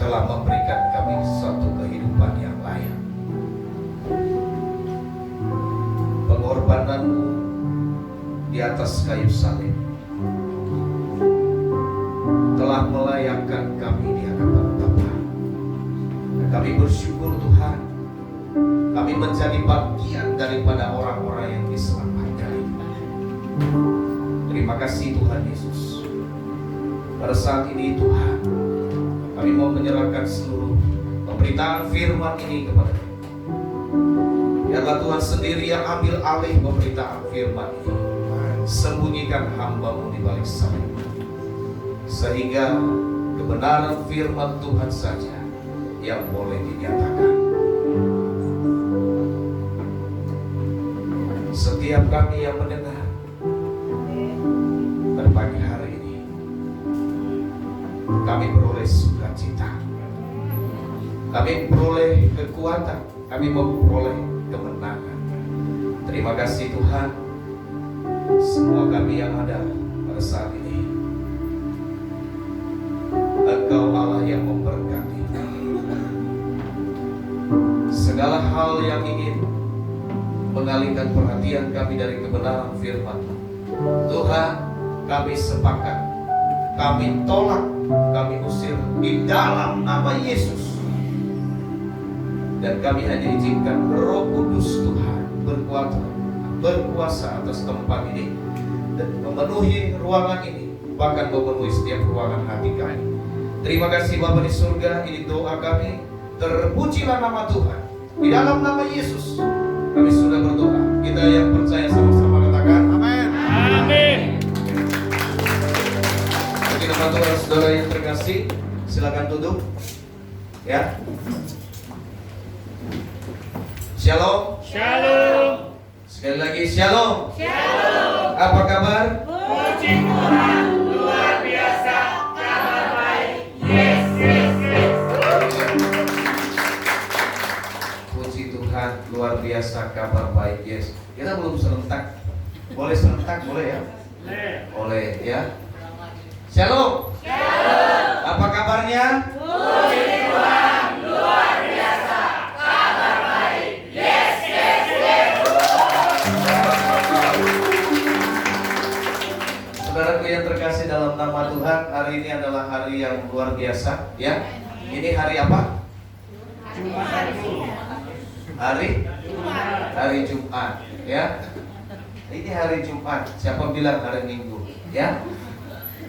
telah memberikan kami suatu kehidupan yang layak. Pengorbanan-Mu di atas kayu salib telah melayakkan kami di hadapan Bapa. Dan kami bersyukur Tuhan, kami menjadi bagian daripada orang-orang yang diselamatkan. Terima kasih Tuhan Yesus. Pada saat ini Tuhan, kami mau menyerahkan seluruh pemberitaan firman ini kepada Tuhan. Biarlah Tuhan sendiri yang ambil alih pemberitaan firman ini. Sembunyikan hamba-Mu di balik salib, sehingga kebenaran firman Tuhan saja yang boleh dinyatakan. Setiap kami yang mendengar pada pagi hari ini, kami beroleh sukacita, kami beroleh kekuatan, kami memperoleh kemenangan. Terima kasih Tuhan. Semua kami yang ada pada saat ini, Engkau Allah yang memberkati. Segala hal yang ingin mengalihkan perhatian kami dari kebenaran firman Tuhan, kami sepakat, kami tolak, kami usir di dalam nama Yesus. Dan kami hanya izinkan Roh Kudus Tuhan berkuasa atas tempat ini dan memenuhi ruangan ini, bahkan memenuhi setiap ruangan hati kami. Terima kasih Bapa di surga, ini doa kami. Terpujilah nama Tuhan. Di dalam nama Yesus kami sudah berdoa. Kita yang percaya sama-sama katakan amin. Amin. Bagi nama Tuhan, saudara yang terkasih, silakan duduk. Ya. Shalom. Shalom. Sekali lagi shalom. Shalom. Apa kabar? Puji Tuhan, luar biasa, kabar baik. Yes, yes, yes. Puji Tuhan, luar biasa, kabar baik. Yes. Kita belum serentak. Boleh serentak, boleh ya? Boleh ya. Shalom. Shalom. Apa kabarnya? Puji Tuhan, luar biasa, kabar baik. Yes, yes, yes. Saudaraku yang terkasih dalam nama Tuhan, hari ini adalah hari yang luar biasa, ya. Ini hari apa? Hari Jumat, ya. Ini hari Jumat. Siapa bilang hari Minggu, ya?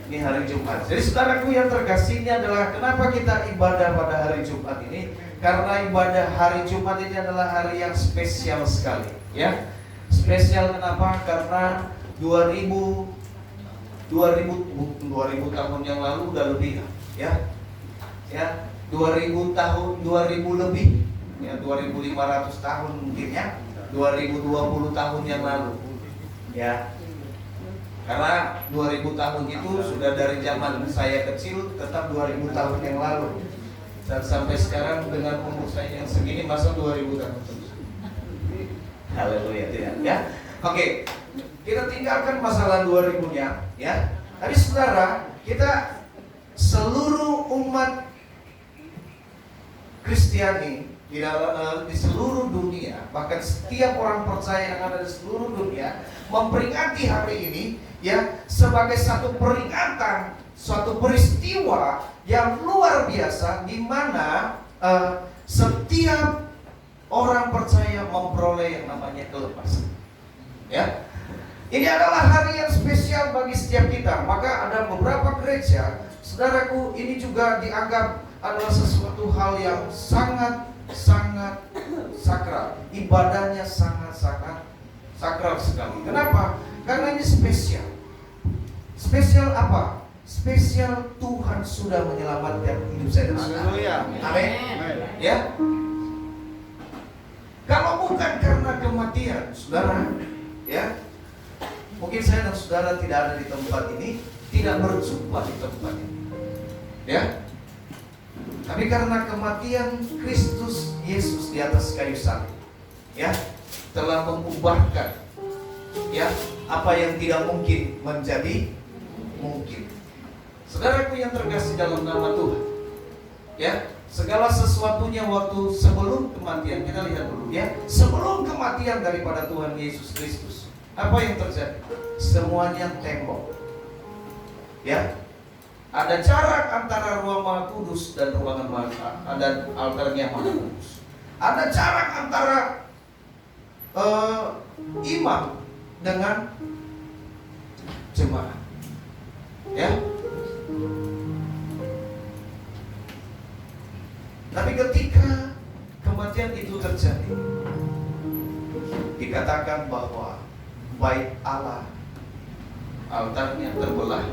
Ini hari Jumat. Jadi saudaraku yang terkasih, ini adalah kenapa kita ibadah pada hari Jumat ini? Karena ibadah hari Jumat ini adalah hari yang spesial sekali, ya. Spesial kenapa? Karena 2000 tahun yang lalu udah lebih, ya. 2000 tahun, 2000 lebih, ya, 2500 tahun mungkin, ya. 2020 tahun yang lalu, ya. Karena 2000 tahun itu sudah dari zaman saya kecil, tetap 2000 tahun yang lalu. Dan sampai sekarang dengan umur saya yang segini, masa 2000 tahun terus. Haleluya, tidak, ya. Oke, kita tinggalkan masalah 2000-nya, ya. Tapi saudara, kita seluruh umat Kristiani di seluruh dunia, bahkan setiap orang percaya yang ada di seluruh dunia memperingati hari ini, ya, sebagai satu peringatan, suatu peristiwa yang luar biasa di mana setiap orang percaya memperoleh yang namanya kelepasan. Ya, ini adalah hari yang spesial bagi setiap kita. Maka ada beberapa gereja, saudaraku, ini juga dianggap adalah sesuatu hal yang sangat sakral. Ibadahnya sangat sakral sekali. Kenapa? Karena ini spesial. Spesial apa? Spesial Tuhan sudah menyelamatkan hidup saya dan saudara. Amin. Ya. Kalau bukan karena kematian, saudara, ya, mungkin saya dan saudara tidak ada di tempat ini, tidak berjumpa di tempat ini, ya. Tapi karena kematian Kristus Yesus di atas kayu salib, ya, telah mengubahkan, ya, apa yang tidak mungkin menjadi mungkin. Saudaraku yang terkasih dalam nama Tuhan, Ya, segala sesuatunya waktu sebelum kematian, kita lihat dulu ya. Sebelum kematian daripada Tuhan Yesus Kristus, apa yang terjadi? Semuanya tembok. Ya, ada jarak antara ruang Maha Kudus dan ruangan ada altarnya Maha Kudus. Ada jarak antara imam dengan jemaat. Ya. Tapi ketika kematian itu terjadi, dikatakan bahwa bait Allah, altarnya terbelah.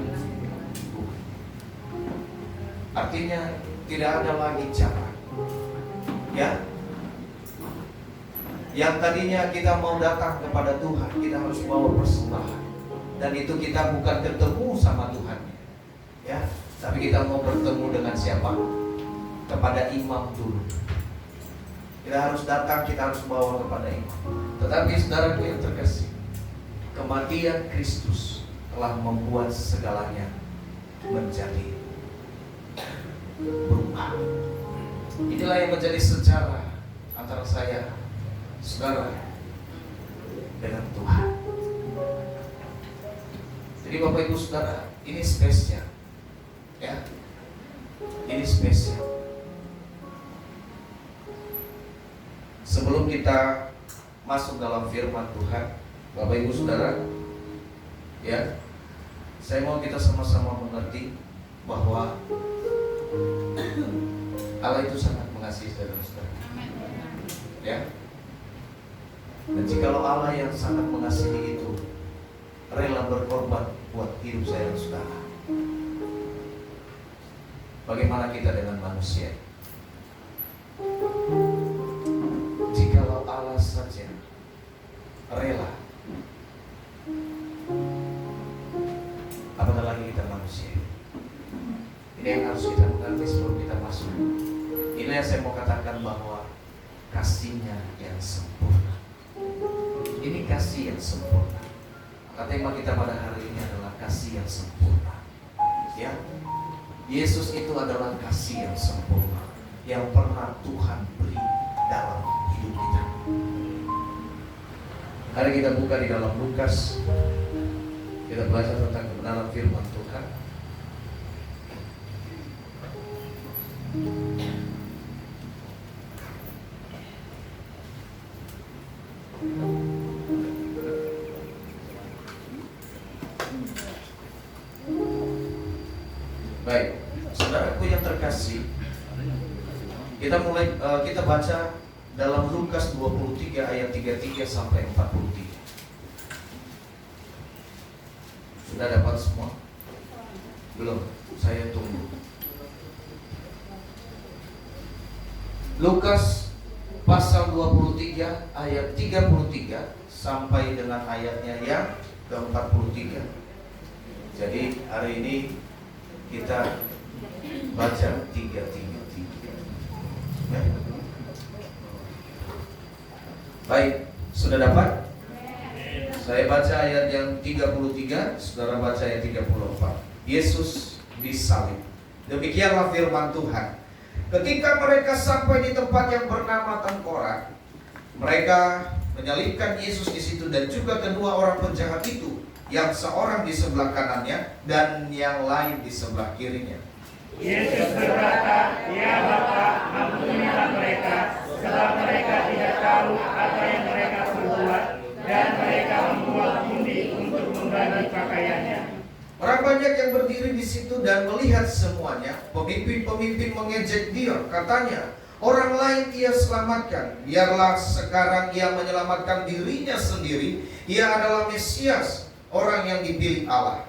Artinya tidak ada lagi jarak. Ya. Yang tadinya kita mau datang kepada Tuhan, kita harus bawa persembahan. Dan itu kita bukan ketemu sama Tuhan. Ya, tapi kita mau bertemu dengan siapa? Kepada imam dulu. Kita harus datang, kita harus bawa kepada imam. Tetapi saudaraku yang terkasih, kematian Kristus telah membuat segalanya menjadi berubah. Inilah yang menjadi sejarah antara saya, saudara, dengan Tuhan. Jadi Bapak Ibu Saudara, ini spesial. Ya. Ini spesial. Sebelum kita masuk dalam firman Tuhan, Bapak Ibu Saudara, ya, saya mau kita sama-sama mengerti bahwa Allah itu sangat mengasihi saudara-saudara. Ya. Dan jikalau Allah yang sangat mengasihi itu rela berkorban buat hidup saya dan saudara, bagaimana kita dengan manusia? Jikalau Allah saja rela, apatah lagi kita manusia? Ini yang harus kita mengerti sebelum kita masuk. Ini yang saya mau katakan bahwa kasihnya yang sempurna. Ini kasih yang sempurna. Maka tema kita pada hari ini adalah kasih yang sempurna. Ya, Yesus itu adalah kasih yang sempurna yang pernah Tuhan beri dalam hidup kita. Mari kita buka di dalam Lukas. Kita belajar tentang kebenaran firman Tuhan. Baik, saudaraku yang terkasih, kita baca dalam Lukas 23 ayat 33 sampai 43. Sudah dapat semua? Belum? Saya tunggu. Lukas pasal 23 ayat 33 sampai dengan ayatnya yang ke-43. Jadi hari ini kita baca 333. Ya. Baik, sudah dapat? Saya baca ayat yang 33, saudara baca ayat 34. Yesus disalib. Demikianlah firman Tuhan. Ketika mereka sampai di tempat yang bernama Tengkorak, mereka menyalibkan Yesus di situ dan juga kedua orang penjahat itu, yang seorang di sebelah kanannya dan yang lain di sebelah kirinya. Yesus berkata, "Ya Bapa, ampunilah mereka, sebab mereka tidak tahu apa yang mereka perbuat." Dan mereka membuat undi untuk membagi pakaiannya. Orang banyak yang berdiri di situ dan melihat semuanya. Pemimpin-pemimpin mengejek dia, katanya, "Orang lain ia selamatkan, biarlah sekarang ia menyelamatkan dirinya sendiri. Ia adalah Mesias, orang yang dipilih Allah."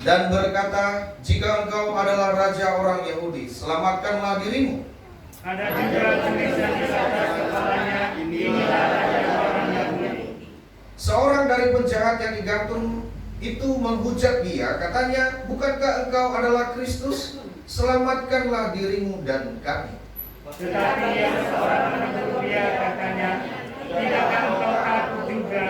Dan berkata, "Jika engkau adalah raja orang Yahudi, selamatkanlah dirimu." Ada juga tulisan di atas kepalanya, "Inilah raja orang Yahudi." Seorang dari penjahat yang digantung itu menghujat dia, katanya, "Bukankah engkau adalah Kristus? Selamatkanlah dirimu dan kami." Tetapi yang seorang menegur dia, katanya, "Tidakkah engkau aku juga?"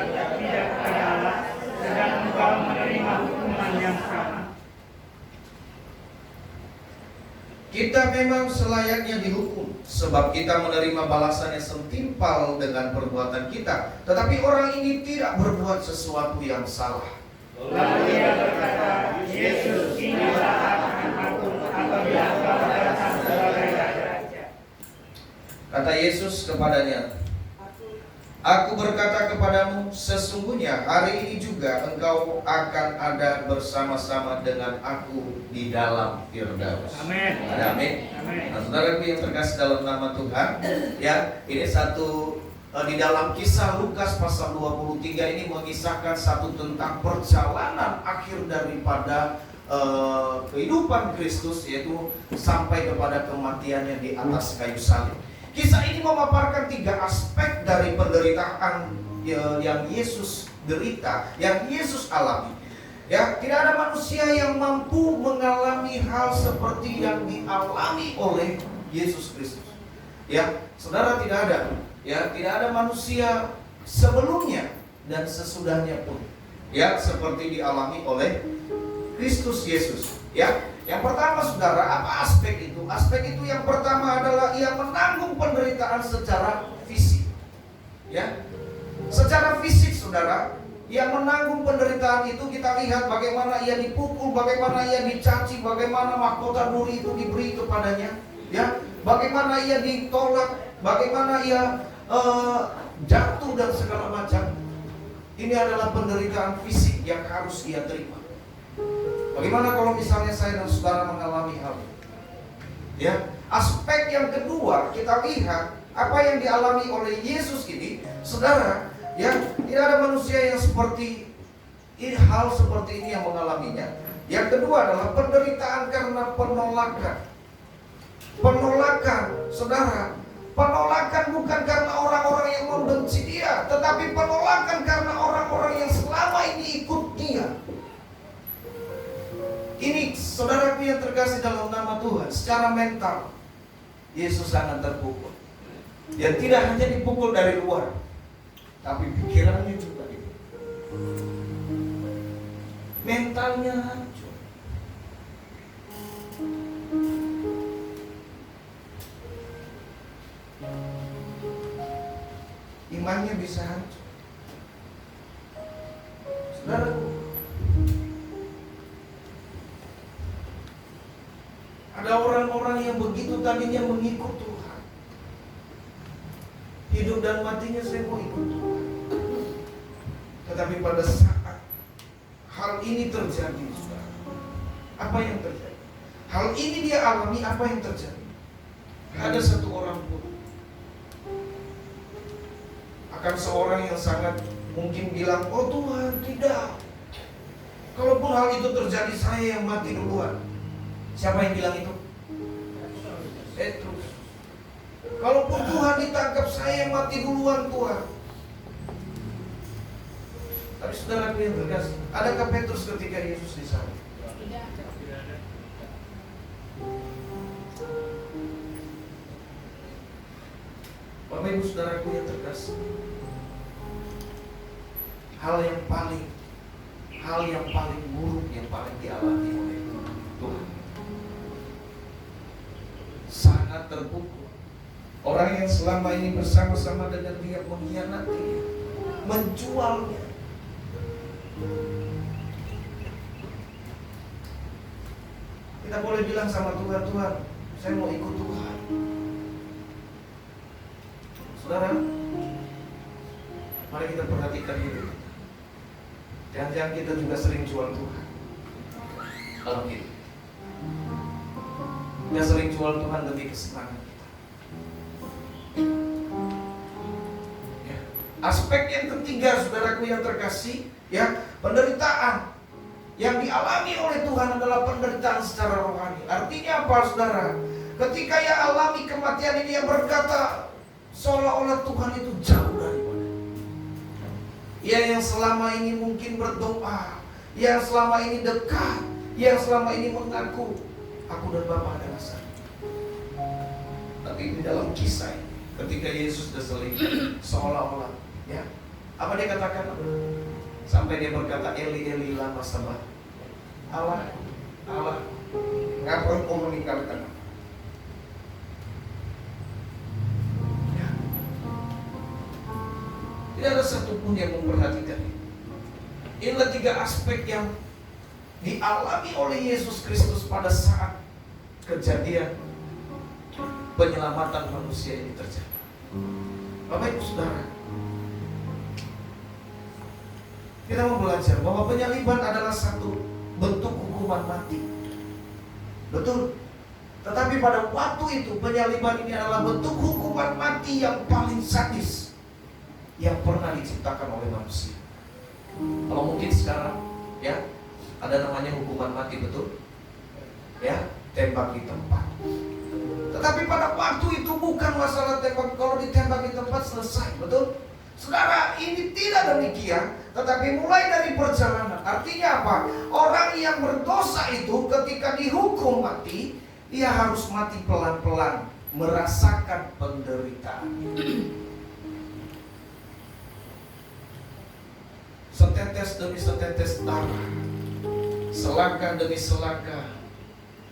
kita memang selayaknya dihukum, sebab kita menerima balasan yang setimpal dengan perbuatan kita. Tetapi orang ini tidak berbuat sesuatu yang salah. Lalu ia berkata, Yesus, inilah akan aku apabila Engkau datang sebagai Raja. Kata Yesus kepadanya, Aku berkata kepadamu, sesungguhnya hari ini juga engkau akan ada bersama-sama dengan aku di dalam Firdaus. Amin. Ada amin. Amin. Nah, saudaraku yang terkasih dalam nama Tuhan, ya, ini satu di dalam kisah Lukas pasal 23 ini mengisahkan satu tentang perjalanan akhir daripada kehidupan Kristus, yaitu sampai kepada kematiannya di atas kayu salib. Kisah ini memaparkan 3 aspek dari penderitaan yang Yesus derita, yang Yesus alami. Ya, tidak ada manusia yang mampu mengalami hal seperti yang dialami oleh Yesus Kristus. Ya, saudara, tidak ada. Ya, tidak ada manusia sebelumnya dan sesudahnya pun, ya, seperti dialami oleh Kristus Yesus. Ya, yang pertama, saudara, apa aspek itu? Aspek itu yang pertama adalah ia menanggung penderitaan secara fisik. Ya, secara fisik, saudara, ia menanggung penderitaan itu. Kita lihat bagaimana ia dipukul, bagaimana ia dicaci, bagaimana mahkota duri itu diberi kepadanya. Ya, bagaimana ia ditolak, bagaimana ia jatuh dan segala macam. Ini adalah penderitaan fisik yang harus ia terima. Bagaimana kalau misalnya saya dan saudara mengalami hal ini? Ya, aspek yang kedua kita lihat apa yang dialami oleh Yesus ini, saudara. Ya, tidak ada manusia yang seperti ini, hal seperti ini yang mengalaminya. Yang kedua adalah penderitaan karena penolakan. Penolakan, saudara. Penolakan bukan karena orang-orang yang membenci dia, tetapi penolakan karena orang-orang yang selama ini ikut dia. Ini, saudaraku yang terkasih dalam nama Tuhan, secara mental Yesus sangat terpukul. Dan tidak hanya dipukul dari luar, tapi pikirannya juga dipukul. Mentalnya hancur. Imannya bisa hancur. Saudaraku, ada orang-orang yang begitu tadinya mengikut Tuhan, hidup dan matinya saya mau ikut Tuhan. Tetapi pada saat hal ini terjadi, saudara, apa yang terjadi? Hal ini dia alami, apa yang terjadi? Ada satu orang pun, akan seorang yang sangat mungkin bilang, oh Tuhan, tidak. Kalaupun hal itu terjadi, saya yang mati duluan. Siapa yang bilang itu? Petrus. Kalaupun Tuhan ditangkap, saya yang mati duluan, Tuhan. Tapi saudara yang terkasih, adakah Petrus ketika Yesus disalib? Bapak Ibu saudaraku yang terkasih, hal yang paling buruk yang paling dialami oleh Tuhan, sangat terpukul. Orang yang selama ini bersama-sama dengan dia mengkhianati dia, menjualnya. Kita boleh bilang sama Tuhan, Tuhan, saya mau ikut Tuhan. Saudara, mari kita perhatikan hidup kita. Jangan-jangan kita juga sering jual Tuhan dalam hidup. Kita sering jual Tuhan demi kesenangan kita. Ya. Aspek yang ketiga, saudaraku yang terkasih, ya, penderitaan yang dialami oleh Tuhan adalah penderitaan secara rohani. Artinya apa, saudara? Ketika ia alami kematian ini, ia berkata seolah-olah Tuhan itu jauh daripada. Ia yang selama ini mungkin berdoa, yang selama ini dekat, yang selama ini mengaku aku dan Bapa adalah satu. Tapi di dalam kisah ini, ketika Yesus disalib, seolah-olah, ya, apa dia katakan? Sampai dia berkata, Eli Eli lama sabachthani. Allah, ngapa engkau meninggalkan aku? Tidak ada satupun yang memperhatikan itu. Inilah 3 aspek yang dialami oleh Yesus Kristus pada saat kejadian penyelamatan manusia ini terjadi. Bapak Ibu Saudara, kita mau belajar bahwa penyaliban adalah satu bentuk hukuman mati. Betul. Tetapi pada waktu itu penyaliban ini adalah bentuk hukuman mati yang paling sadis yang pernah diciptakan oleh manusia. Kalau mungkin sekarang ya ada namanya hukuman mati, betul? Ya, tembak di tempat. Tetapi pada waktu itu bukan masalah tembak. Kalau ditembak di tempat selesai, betul? Saudara, ini tidak demikian. Tetapi mulai dari perjalanan. Artinya apa? Orang yang berdosa itu ketika dihukum mati, dia harus mati pelan-pelan, merasakan penderitaan. Setetes demi setetes darah, selangkah demi selangkah,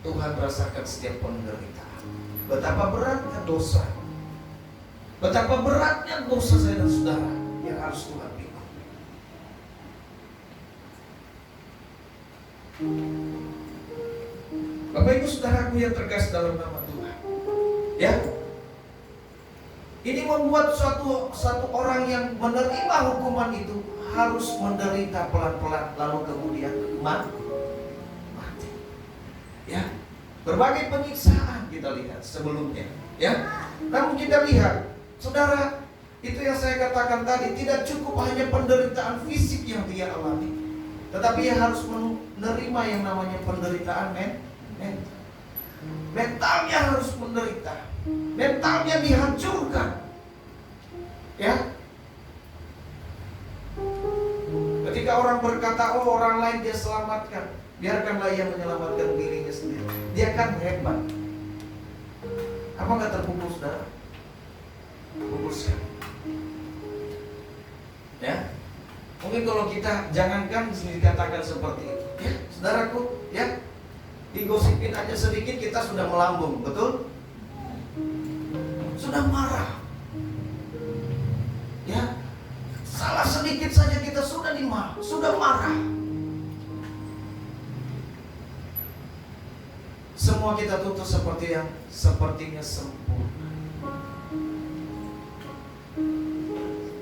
Tuhan rasakan setiap penderitaan. Betapa beratnya dosa, betapa beratnya dosa saya dan saudara yang harus Tuhan pikul. Bapak Ibu Saudaraku yang terkasih dalam nama Tuhan, ya, ini membuat satu orang yang menerima hukuman itu harus menderita pelan-pelan, lalu kemudian mati. Ya, berbagai penyiksaan kita lihat sebelumnya. Ya, namun kita lihat, saudara, itu yang saya katakan tadi, tidak cukup hanya penderitaan fisik yang dia alami, tetapi ia harus menerima yang namanya penderitaan mental. Mentalnya harus menderita, mentalnya dihancurkan. Ya, ketika orang berkata, oh orang lain dia selamatkan, biarkanlah ia menyelamatkan dirinya sendiri. Dia kan hebat. Apa nggak terpukul, saudara? Pukul sekali. Ya, mungkin kalau kita jangankan dikatakan seperti itu, ya, saudaraku, ya, digosipin aja sedikit kita sudah melambung, betul? Sudah marah. Ya, salah sedikit saja kita sudah marah. Semua kita tuntut sepertinya sempurna.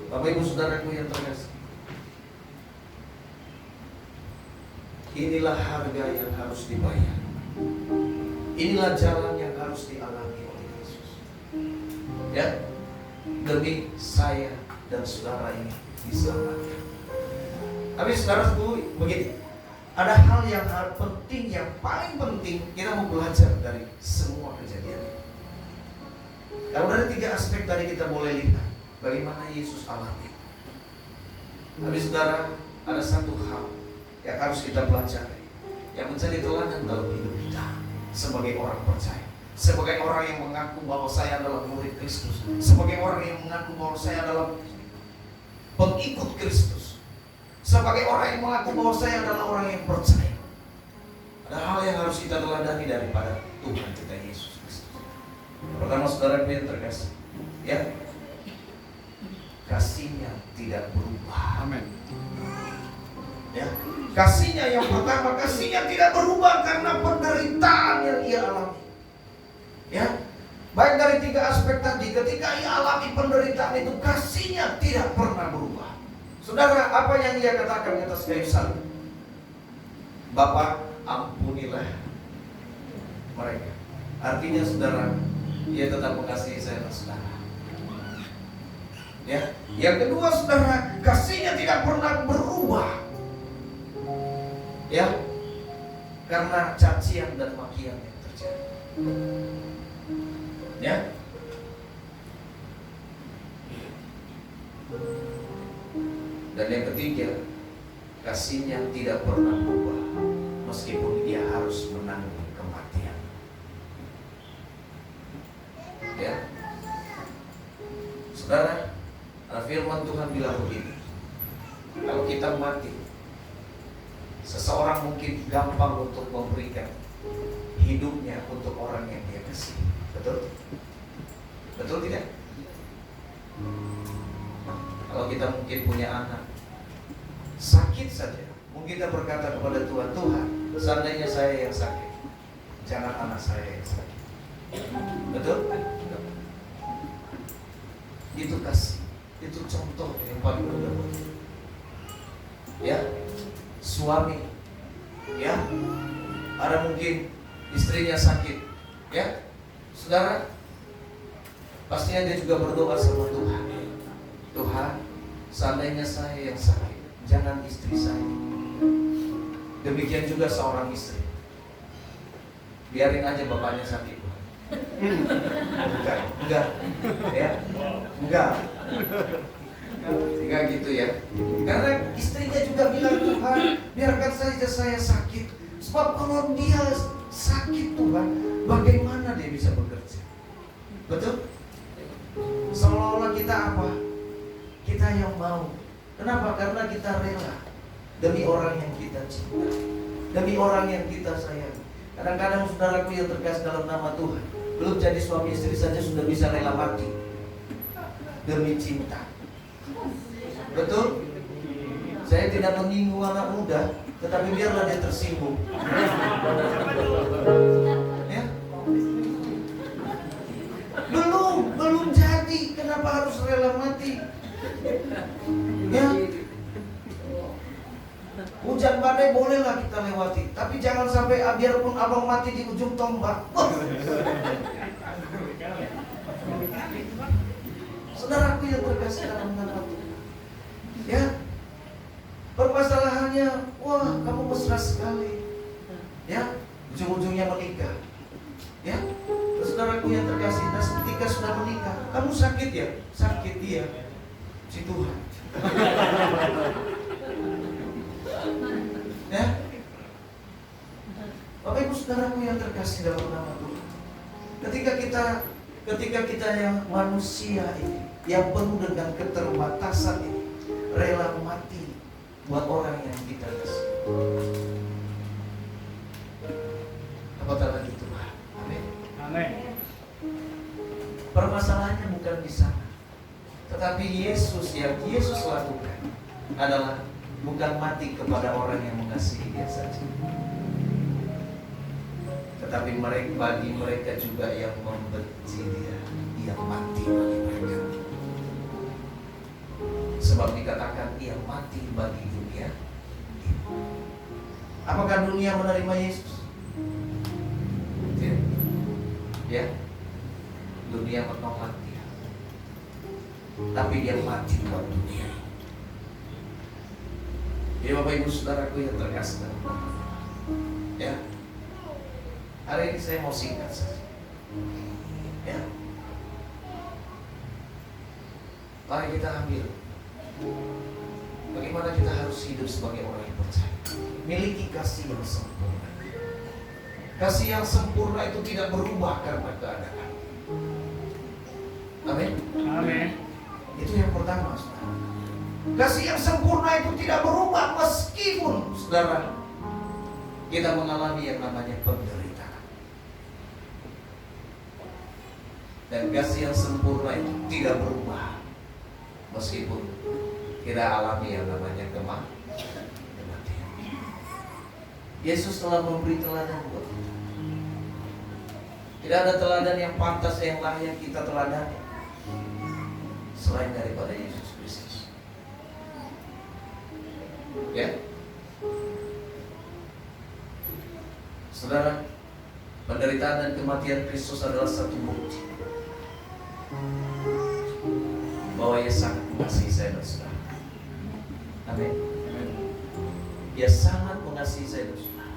Bapak Ibu Saudaraku yang terkasih, inilah harga yang harus dibayar. Inilah jalan yang harus dialami oleh Yesus. Ya, demi saya dan saudara ini diselamatkan. Tapi saudaraku, begini, ada hal yang penting, yang paling penting kita mau belajar dari semua kejadian ini. Kalau dari 3 aspek tadi kita boleh lihat bagaimana Yesus alami. Tapi saudara, ada satu hal yang harus kita pelajari, yang menjadi teladan dalam hidup kita sebagai orang percaya, sebagai orang yang mengaku bahwa saya adalah murid Kristus, sebagai orang yang mengaku bahwa saya adalah pengikut Kristus, sebagai orang yang mengaku bahwa saya adalah orang yang percaya. Ada hal yang harus kita teladani daripada Tuhan kita Yesus Kristus. Pertama, saudara yang terkasih, ya, kasihnya tidak berubah. Amin. Ya, kasihnya yang pertama, kasihnya tidak berubah karena penderitaan yang ia alami. Ya, baik dari 3 aspek tadi, ketika ia alami penderitaan itu, kasihnya tidak pernah berubah. Saudara, apa yang ia katakan di atas kayu salib? Bapa, ampunilah mereka. Artinya saudara, ia tetap mengasihi saya dan saudara. Ya, yang kedua saudara, kasihnya tidak pernah berubah. Ya, karena cacian dan makian yang terjadi. Ya, dan yang ketiga, kasihnya tidak pernah berubah meskipun dia harus menanggung kematian. Ya, saudara, firman Tuhan bilang begini, kalau kita mati, seseorang mungkin gampang untuk memberikan hidupnya untuk orang yang dia kasih. Betul? Betul tidak? Kalau kita mungkin punya anak sakit saja, mungkin kita berkata kepada Tuhan, Tuhan, seandainya saya yang sakit, jangan anak saya yang sakit. Betul? Itu kasih, itu contoh yang paling mudah. Ya, suami, ya, ada mungkin istrinya sakit, ya, saudara, pastinya dia juga berdoa sama Tuhan. Tuhan, seandainya saya yang sakit, jangan istri saya. Demikian juga seorang istri, biarin aja bapaknya sakit. Enggak gitu ya. Karena istrinya juga bilang, Tuhan, biarkan saja saya sakit. Sebab kalau dia sakit, Tuhan, bagaimana dia bisa bekerja? Betul? Seolah-olah kita apa? Kita yang mau. Kenapa? Karena kita rela demi orang yang kita cinta, demi orang yang kita sayang. Kadang-kadang saudaraku yang terkasih dalam nama Tuhan, belum jadi suami istri saja sudah bisa rela mati demi cinta. Betul? Saya tidak menyinggung anak muda, tetapi biarlah dia tersinggung. Ya? Belum jadi, kenapa harus rela mati? Ya? Hujan badai bolehlah kita lewati, tapi jangan sampai biarpun abang mati di ujung tombak. Saudaraku yang terkasih dalam nama Tuhan, ya, permasalahannya, wah kamu mesra sekali, ya, ujung-ujungnya menikah, ya. Saudaraku yang terkasih, dan ketika sudah menikah, kamu sakit ya, sakit dia, si Tuhan. Ya, Bapak Ibu saudaraku yang terkasih dalam nama Tuhan, ketika kita yang manusia ini, yang penuh dengan keterbatasan ini, rela mati buat orang yang kita kasih, apatah lagi Tuhan. Amin. Amin. Permasalahannya bukan di sana, tetapi Yesus yang Yesus lakukan adalah bukan mati kepada orang yang mengasihi dia saja, tetapi bagi mereka juga yang membenci dia, ia mati bagi mereka. Sebab dikatakan ia mati bagi dunia. Apakah dunia menerima Yesus? Tidak. Ya, dunia menolak dia, tapi dia mati buat dunia. Ya Bapak Ibu saudaraku yang terkasih, ya, hari ini saya mau singkat saja, ya. Mari kita ambil bagaimana kita harus hidup sebagai orang yang percaya, miliki kasih yang sempurna. Kasih yang sempurna itu tidak berubah karena keadaan. Amin. Amin. Itu yang pertama, saudara. Kasih yang sempurna itu tidak berubah meskipun, saudara, kita mengalami yang namanya penderitaan. Dan kasih yang sempurna itu tidak berubah meskipun kita alami yang namanya kematian. Yesus telah memberi teladan buat kita. Tidak ada teladan yang pantas, yang layak kita teladani selain daripada Yesus Kristus. Ya, saudara, penderitaan dan kematian Kristus adalah satu bukti bahwa Ia sangat mengasihi saya dan saudara. Amin. Ia sangat mengasihi saya dan saudara.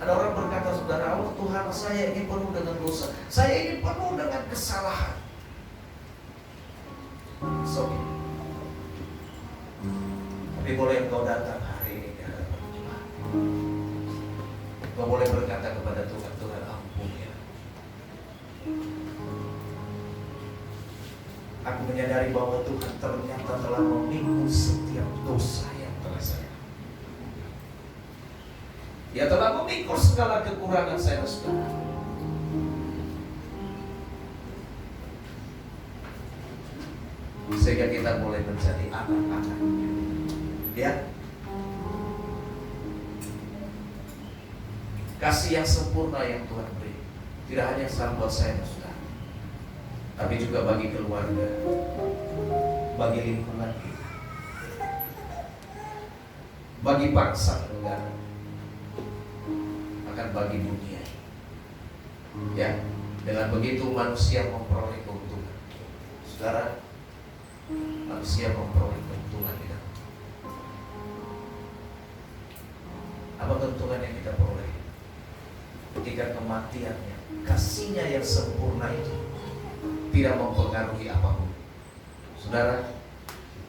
Ada orang berkata, saudara, Allah Tuhan, saya ini penuh dengan dosa, saya ini penuh dengan kesalahan. So, tapi boleh engkau datang hari ini di hadapan Tuhan. Engkau boleh berkata kepada Tuhan, Tuhan ampuni ya. Aku menyadari bahwa Tuhan ternyata telah memikul setiap dosa yang telah saya. Dia telah memikul segala kekurangan saya dan saudara. sehingga kita boleh menjadi anak-anak. Ya, kasih yang sempurna yang Tuhan beri tidak hanya sama buat saya dan saudara, tapi juga bagi keluarga, bagi lingkungan kita, bagi bangsa dan negara, akan bagi dunia. Ya, dengan begitu manusia memperoleh keuntungan. Saudara, manusia memperoleh keuntungan di dalam. Apa keuntungan yang kita peroleh? Ketika kematiannya, kasihnya yang sempurna itu tidak mempengaruhi apapun. Saudara,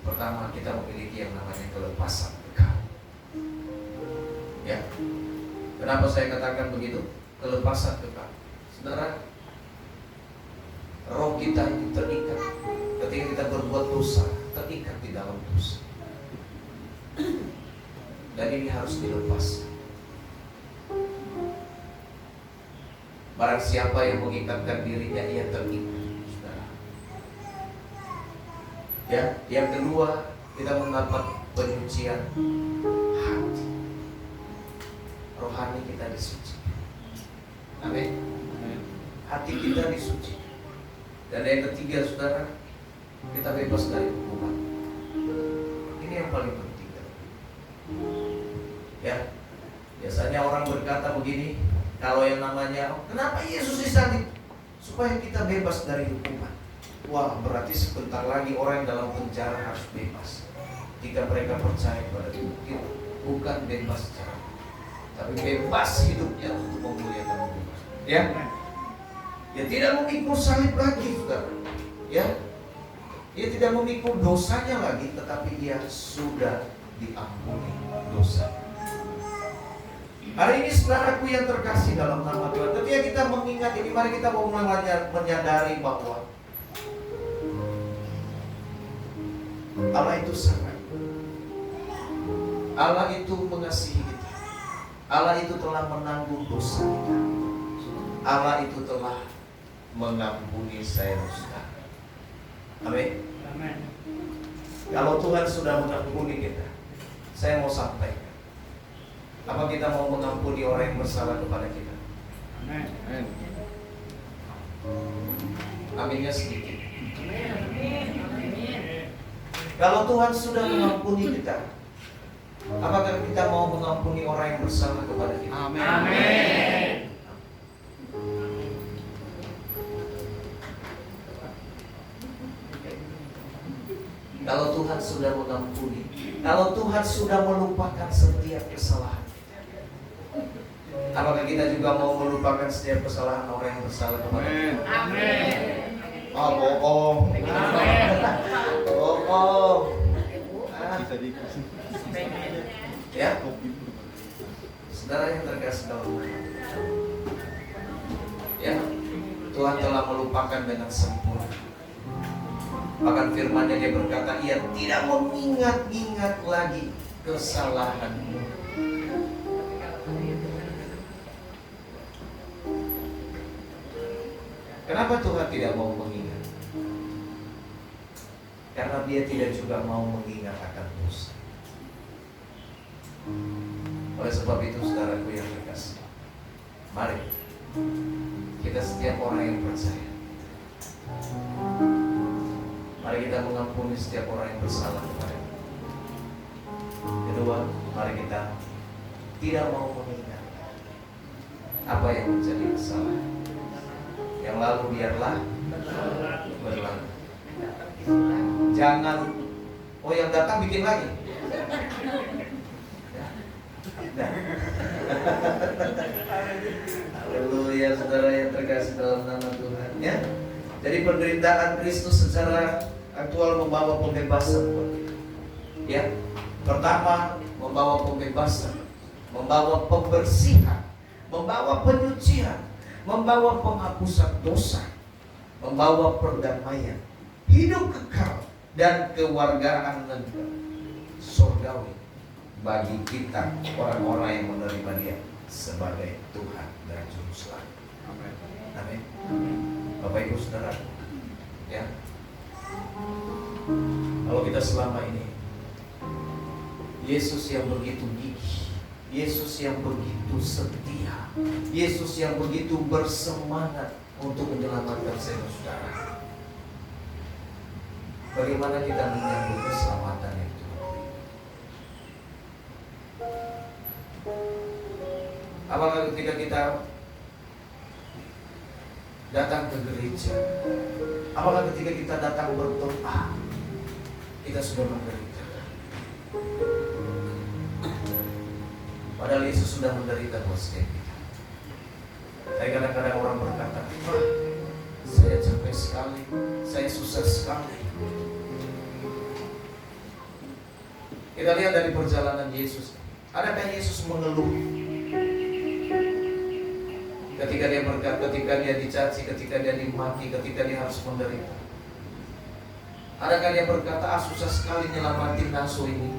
pertama kita memiliki yang namanya kelepasan kekal. Ya, kenapa saya katakan begitu? Kelepasan kekal. Saudara, roh kita itu terikat ketika kita berbuat dosa, terikat di dalam dosa. Dan ini harus dilepas. Barang siapa yang mengikatkan dirinya, ia terikat. Saudara. Ya, yang kedua, kita mendapat penyucian hati. Rohani kita disuci. Amin. Hati kita disuci. Dan yang ketiga, saudara, kita bebas dari hukuman. Ini yang paling penting. Ya, biasanya orang berkata begini, kalau yang namanya, kenapa Yesus disalib? Supaya kita bebas dari hukuman. Wah, berarti sebentar lagi orang yang dalam penjara harus bebas. Jika mereka percaya pada Tuhan, bukan bebas secara, tapi bebas hidupnya untuk memuliakan Tuhan. Ya, dia tidak memikul salib lagi, saudara. Ya, dia tidak memikul dosanya lagi, tetapi dia sudah diampuni dosa. Hari ini saudaraku yang terkasih dalam nama Tuhan, ketika kita mengingat ini, mari kita mau menyadari bahwa Allah itu sangat, Allah itu mengasihi kita, Allah itu telah menanggung dosa kita, Allah itu telah mengampuni saya dan saudara. Amin. Amin. Kalau Tuhan sudah mengampuni kita, saya mau sampaikan, apa kita mau mengampuni orang yang bersalah kepada kita? Amin. Aminnya sedikit. Kalau Tuhan sudah mengampuni kita, apakah kita mau mengampuni orang yang bersalah kepada kita? Amin. Kalau Tuhan sudah mengampuni, kalau Tuhan sudah melupakan setiap kesalahan, apakah kita juga mau melupakan setiap kesalahan orang yang bersalah kepada kita? Amin. Oh, bohong. Bohong. Ya, saudara yang terkasih dalam Tuhan. Ya, Tuhan telah melupakan dengan sempurna. Bahkan firman-Nya dia berkata, ia tidak mengingat-ingat lagi kesalahanmu. Kenapa Tuhan tidak mau mengingat? Karena dia tidak juga mau mengingat akan dosa. Oleh sebab itu, saudaraku yang terkasih, mari kita setiap orang yang percaya, mari kita mengampuni setiap orang yang bersalah kepada kita. Kedua, mari kita tidak mau mengingat apa yang menjadi kesalahan. Yang lalu biarlah berlalu. Jangan, oh yang datang bikin lagi. Haleluya, saudara yang terkasih dalam nama Tuhan. Ya, jadi penderitaan Kristus secara aktual membawa pembebasan buat kita. Ya, pertama membawa pembebasan, membawa pembersihan, membawa penyucian, membawa penghapusan dosa, membawa perdamaian, hidup kekal, dan kewargaan negara surgawi bagi kita orang-orang yang menerima Dia sebagai Tuhan dan Juru Selamat. Amin. Bapak Ibu Saudara, ya, Kalau kita selama ini Yesus yang begitu gigih, Yesus yang begitu setia, Yesus yang begitu bersemangat untuk menyelamatkan saya dan saudara, bagaimana kita menyambut keselamatan itu? Apakah ketika kita datang ke gereja, apakah ketika kita datang berdoa, kita sudah menderita? Padahal Yesus sudah menderita buat setiap kita. Tapi kadang-kadang orang berkata, "Wah, saya capek sekali, saya susah sekali." Kita lihat dari perjalanan Yesus. Adakah Yesus mengeluh? Ketika dia berkata, ketika dia dicaci, ketika dia dimaki, ketika dia harus menderita. Adakah dia berkata, susah sekali nyelamatin nasu ini?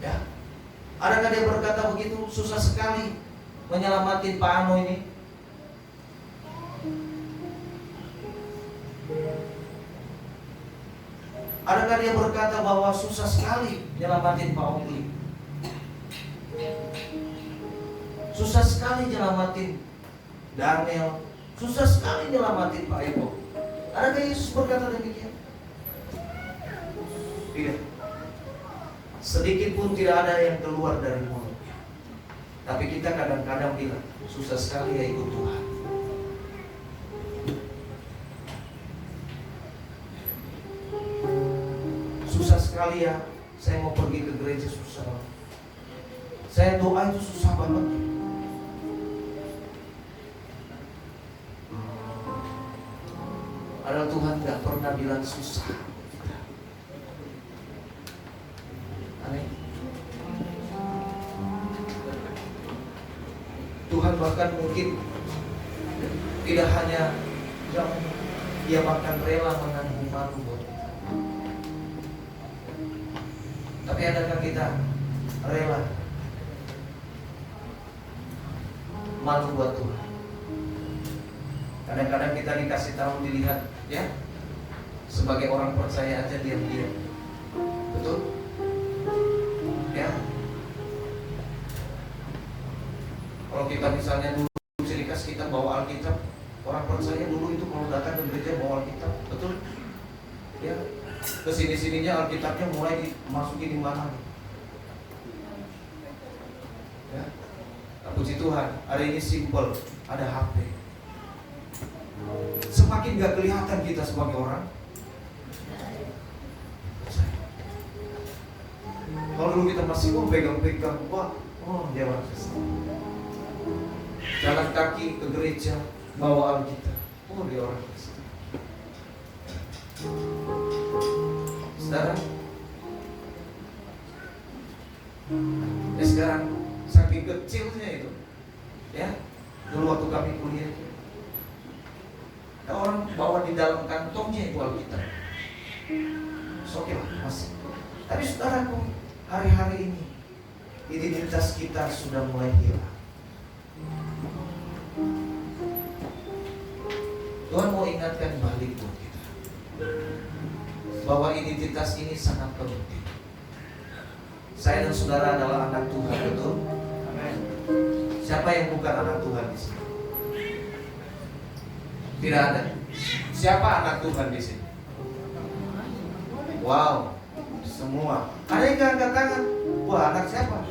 Ya. Adakah dia berkata begitu, susah sekali menyelamatin Pak Ano ini? Adakah dia berkata bahwa susah sekali menyelamatin Pak Ongli? Susah sekali menyelamatin Daniel, susah sekali menyelamatin Pak Eko. Adakah Yesus berkata demikian? Tidak. Sedikit pun tidak ada yang keluar dari mulutnya. Tapi kita kadang-kadang bilang, susah sekali ya ikut Tuhan. Susah sekali ya, saya mau pergi ke gereja susah. Saya doa itu susah banget. Padahal Tuhan gak pernah bilang susah. Amin. Tuhan bahkan mungkin tidak hanya Dia bahkan rela menanggung malu buat kita. Tapi adakah kita rela malu buat Tuhan? Kadang-kadang kita dikasih tahu, dilihat, ya, sebagai orang percaya aja diam-diam. Betul? Ya. Kalau kita misalnya dulu cirikas kita bawa Alkitab, orang percaya dulu itu kalau datang ke gereja bawa Alkitab, betul? Ya. Kesini-sininya Alkitabnya mulai dimasukin di mana? Ya. Puji Tuhan, hari ini simple, ada HP. Semakin gak kelihatan kita sebagai orang. Kalau dulu kita masih pegang-pegang, dia orang Kristen. Jalan kaki ke gereja, bawa Alkitab, dia orang Kristen. Sekarang saking kecilnya itu, ya, dulu waktu kami kuliah, orang bawa di dalam kantongnya itu Alkitab. Oke lah, masih. Tapi saudaraku, hari-hari ini identitas kita sudah mulai hilang. Tuhan mau ingatkan balik buat kita bahwa identitas ini sangat penting. Saya dan saudara adalah anak Tuhan, betul? Siapa yang bukan anak Tuhan di sini? Tidak ada. Siapa anak Tuhan di sini? Wow, semua. Ada yang angkat tangan? Wah, anak siapa?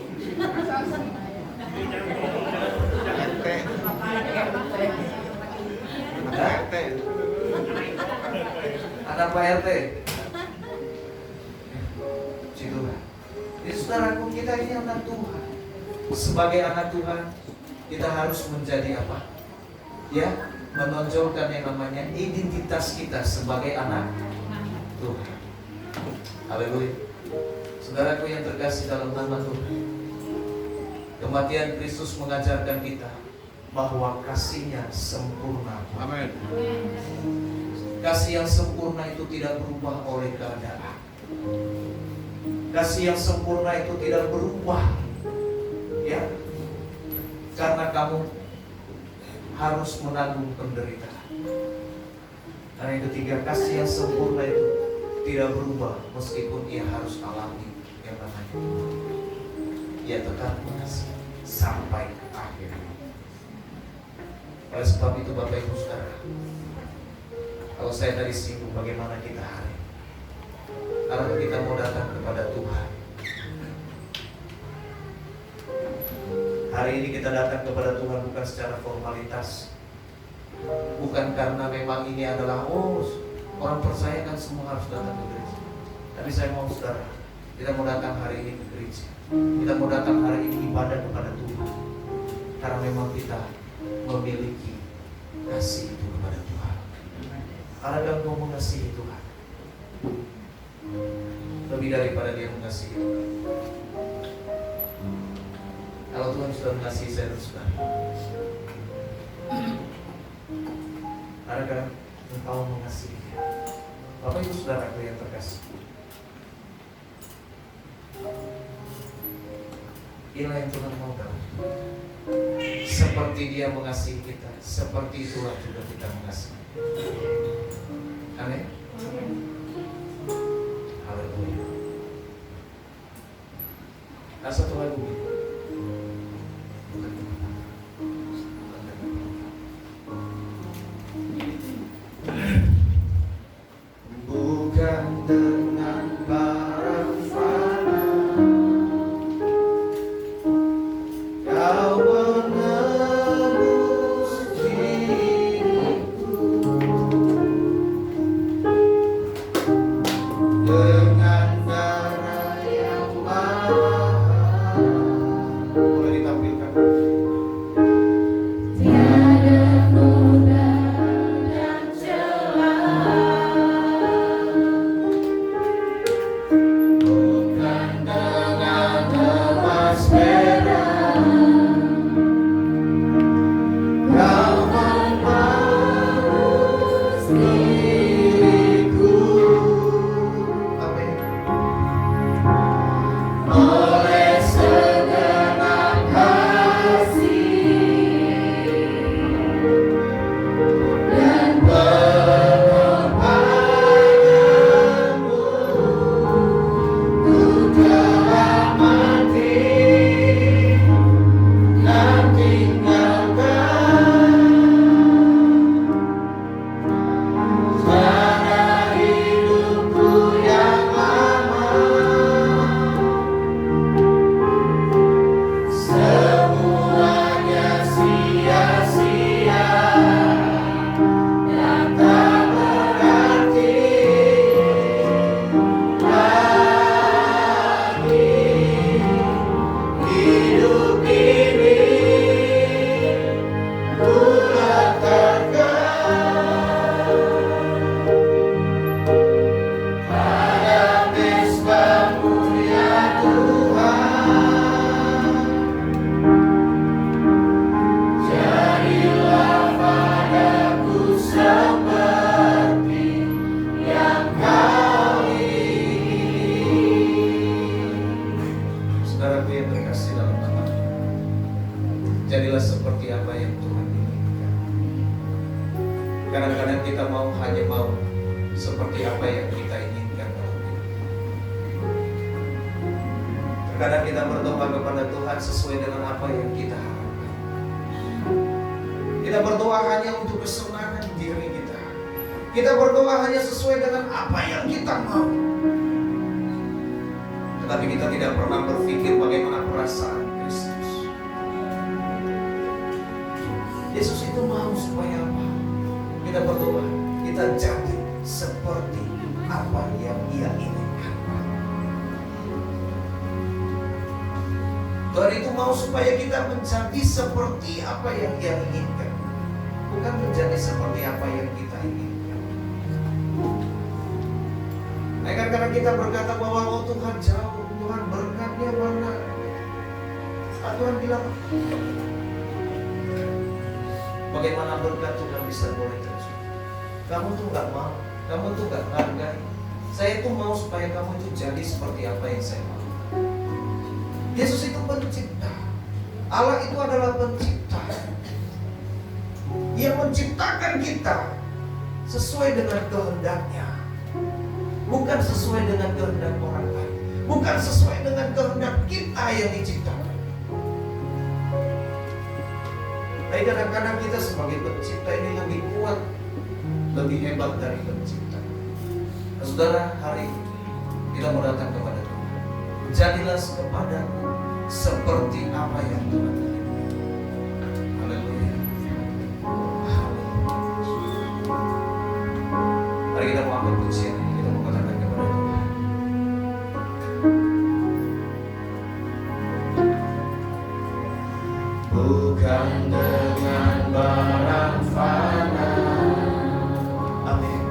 Anak Pak RT. Situ. Jadi saudaraku, kita ini anak Tuhan. Sebagai anak Tuhan, kita harus menjadi apa? Ya, menonjolkan yang namanya identitas kita sebagai anak Tuhan. Haleluya. Saudaraku yang terkasih dalam nama Tuhan, kematian Kristus mengajarkan kita bahwa kasih-Nya sempurna. Amin. Kasih yang sempurna itu tidak berubah oleh keadaan. Kasih yang sempurna itu tidak berubah, ya, karena kamu harus menanggung penderitaan. Dan yang ketiga, kasih yang sempurna itu tidak berubah meskipun ia harus alami yang namanya ia tetap mengasihi sampai akhir. Oleh sebab itu Bapak Ibu Saudara, kalau saya tadi singgung bagaimana kita hari ini, kalau kita mau datang kepada Tuhan, hari ini kita datang kepada Tuhan bukan secara formalitas, bukan karena memang ini adalah orang percaya kan semua harus datang ke gereja. Tapi saya mau saudara, kita mau datang hari ini ke gereja, kita mau datang hari ini ibadah kepada Tuhan karena memang kita memiliki kasih itu kepada Tuhan. Adakah engkau mengasihi Tuhan lebih daripada dia mengasihi Tuhan? Kalau Tuhan sudah mengasihi saya dan saudara, adakah engkau mengasihi dia? Bapak Ibu Saudaraku yang terkasih, inilah yang Tuhan mau tahu. Seperti dia mengasihi kita, seperti itulah juga kita mengasihi. Amin. Haleluya. Nah, satu lagu ini. Bukan dengan barang fana kau menebus diriku, dengan darah yang mahal. Boleh ditampilkan. Tiada noda dan celah, Bukan dengan emas perak kau menebus diriku. Amin. Oleh segenap kasih dan pengorbananmu, ku telah mati dan tinggalkan tanah hidupku yang lama. Semuanya sia-sia dan tak berarti lagi. Hidup ini ku letakkan pada mezbah-Mu ya Tuhan. Jadilah padaku seperti yang Kau ingini. Saudaraku yang terkasih dalam nama, jadilah seperti apa yang Tuhan inginkan. Kadang-kadang kita hanya mau seperti apa yang kita inginkan dalam hidup. Terkadang kita berdoa kepada Tuhan sesuai dengan apa yang kita harapkan. Kita berdoa hanya untuk kesenangan diri kita. Kita berdoa hanya sesuai dengan apa yang kita mau. Tetapi kita tidak pernah berpikir bagaimana perasaan Kristus. Yesus itu mau supaya apa? Kita berdoa, kita jadi seperti apa yang Ia inginkan. Tuhan itu mau supaya kita menjadi seperti apa yang Ia inginkan, bukan menjadi seperti apa yang kita inginkan. Nah, kadang-kadang kita berkata bahwa oh Tuhan jauh, Tuhan berkatnya mana? Tuhan bilang, bagaimana berkat Tuhan bisa boleh terjadi? Kamu tuh gak mau, kamu tuh gak menghargai. Saya tuh mau supaya kamu itu jadi seperti apa yang saya mau. Yesus itu pencipta. Allah itu adalah pencipta. Ia menciptakan kita sesuai dengan kehendaknya, bukan sesuai dengan kehendak orang lain, bukan sesuai dengan kehendak kita yang diciptakan. Tapi kadang-kadang kita sebagai pencipta ini lebih kuat, lebih hebat dari pencipta. Nah, saudara, hari ini kita mau datang kepada Tuhan. Jadilah kepadaku seperti apa yang Tuhan berikan. Haleluya. Mari kita mau angkat pujian ini, kita mau katakan kepada Tuhan. Bukan dengan barang fana, amin,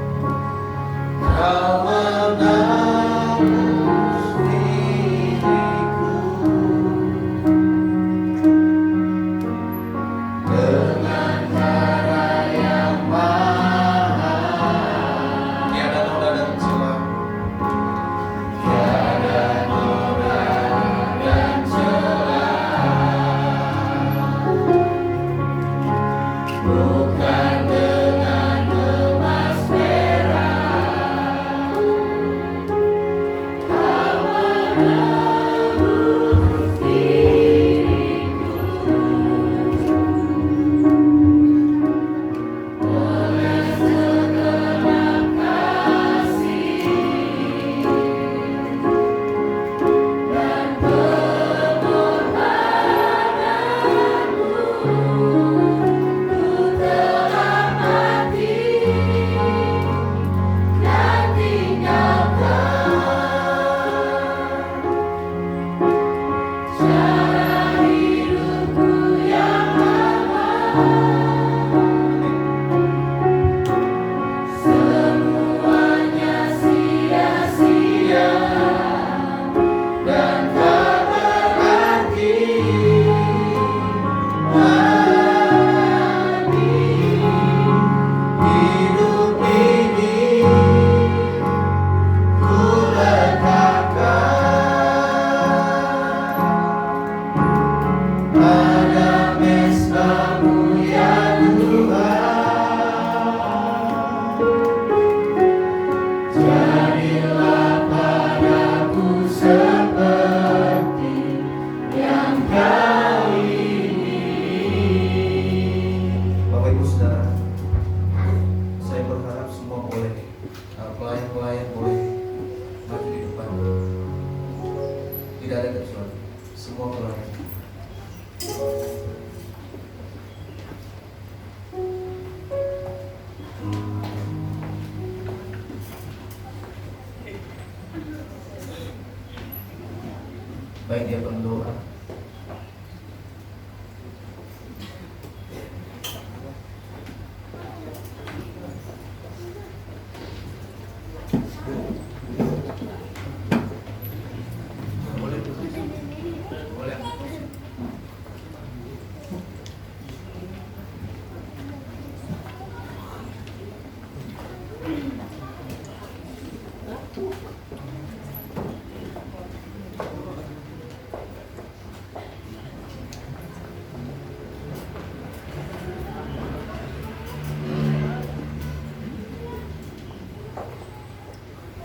kau menebus diriku, dengan cara yang mahal. Tiada noda dan celah, tiada noda dan celah. Bukan dengan emas perak, kau menebus diriku, oleh segenap kasih dan pengorbananmu. Ku telah mati dan tinggalkan cara hidupku yang lama. Semuanya sia-sia dan tak berarti lagi. Hidup ini ku letakkan pada mesra-Mu ya Tuhan. Jadilah padaku seperti yang Kau ingin. Bapak Ibu Saudara, saya berharap semua boleh, pelayan-pelayan boleh maju di depan. Tidak ada kecuali, semua pelayan. Baik dia berdoa,